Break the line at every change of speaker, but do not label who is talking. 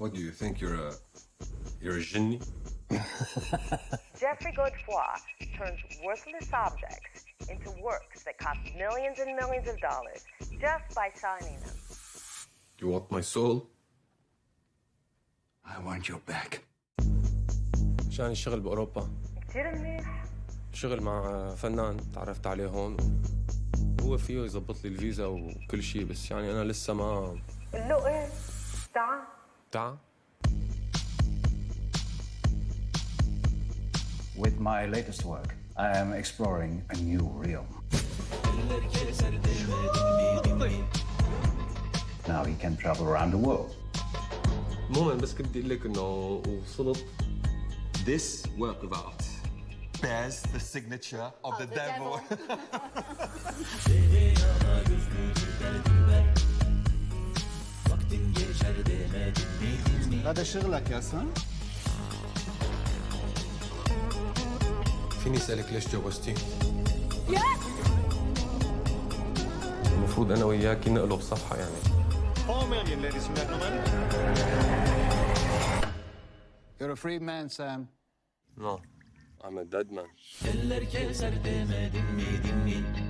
What do you think? You're a genie?
Jeffrey Godefroy turns worthless objects into works that cost millions and millions of dollars just by signing them.
You want my soul?
I want your back.
عشان الشغل بأوروبا.
كتير منيح.
شغل مع فنان تعرفت عليه هون. هو فيه يزبط لي الفيزا وكل شيء بس يعني أنا لسه ما.
له إيه؟ تعال.
تعال.
With my latest work, I am exploring a new realm. Now he can travel around the world.
عموما بس كنت أقول لك إنه وصلت.
This work of art bears the signature of the devil.
هذا شغلك يا سان؟
فيني أسألك ليش جوزتي؟ المفروض أنا وياكي نقلب صفحة يعني.
4 million, ladies and gentlemen. You're a free man, Sam.
No, I'm a dead man.
Eller keser demedim mi dinleyin.